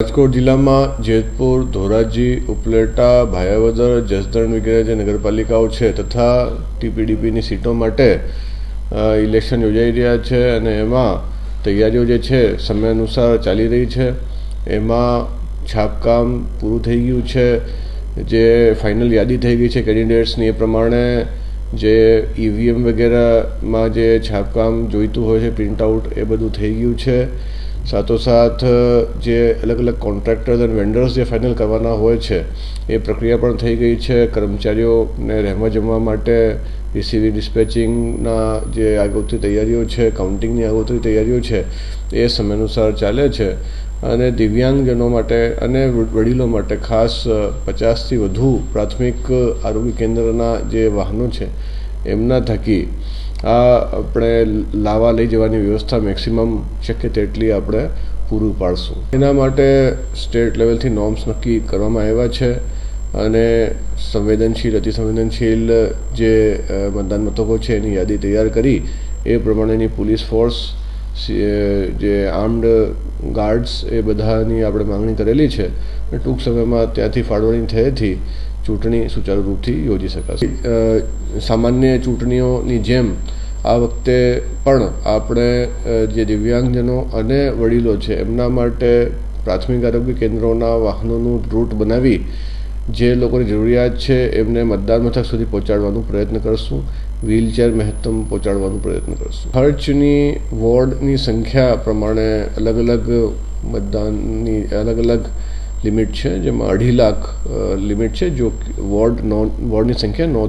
રાજકોટ જિલ્લામાં જેતપુર, ધોરાજી, ઉપલેટા, ભાયાવદર, જસદણ વગેરે જે નગરપાલિકાઓ છે તથા ટીપીડીપીની સીટો માટે ઇલેક્શન યોજાઈ રહ્યા છે અને એમાં તૈયારીઓ જે છે સમય અનુસાર ચાલી રહી છે. એમાં છાપકામ પૂરું થઈ ગયું છે, જે ફાઇનલ યાદી થઈ ગઈ છે કેન્ડિડેટ્સની, એ પ્રમાણે જે ઈવીએમ વગેરેમાં જે છાપકામ જોઈતું હોય છે પ્રિન્ટઆઉટ એ બધું થઈ ગયું છે. સાથોસાથ જે અલગ અલગ કોન્ટ્રાક્ટર્સ અને વેન્ડર્સ જે ફાઇનલ કરવાના હોય છે એ પ્રક્રિયા પણ થઈ ગઈ છે. કર્મચારીઓને રહેવા જમવા માટે રિસીવિંગ ડિસ્પેચિંગના જે આગોતરી તૈયારીઓ છે, કાઉન્ટિંગની આગોતરી તૈયારીઓ છે એ સમયાનુસાર ચાલે છે. અને દિવ્યાંગજનો માટે અને વડીલો માટે ખાસ 50થી વધુ પ્રાથમિક આરોગ્ય કેન્દ્રના જે વાહનો છે એમના થકી આ આપણે લાવવા લઈ જવાની વ્યવસ્થા મેક્સિમમ શક્ય તેટલી આપણે પૂરું પાડશું. એના માટે સ્ટેટ લેવલથી નોર્મ્સ નક્કી કરવામાં આવ્યા છે અને સંવેદનશીલ, અતિ સંવેદનશીલ જે મતદાન મથકો છે એની યાદી તૈયાર કરી એ પ્રમાણેની પોલીસ ફોર્સ, જે આર્મ્ડ ગાર્ડ્સ એ બધાની આપણે માંગણી કરેલી છે. ટૂંક સમયમાં ત્યાંથી ફાળવણી થયેથી ચૂંટણી સુચારુ રૂપથી યોજી શકાશે. સામાન્ય ચૂંટણીઓની જેમ આ વખતે પણ આપણે જે દિવ્યાંગજનો અને વડીલો છે એમના માટે પ્રાથમિક આરોગ્ય કેન્દ્રોના વાહનોનું રૂટ બનાવી જે લોકોની જરૂરિયાત છે એમને મતદાન મથક સુધી પહોંચાડવાનો પ્રયત્ન કરશું. વ્હીલચેર મહત્તમ પહોંચાડવાનો પ્રયત્ન કરશું. ખર્ચની વોર્ડની સંખ્યા પ્રમાણે અલગ અલગ મતદાનની અલગ અલગ લિમિટ છે, જેમાં 2.5 લાખ લિમિટ છે. જો વોર્ડની સંખ્યા 9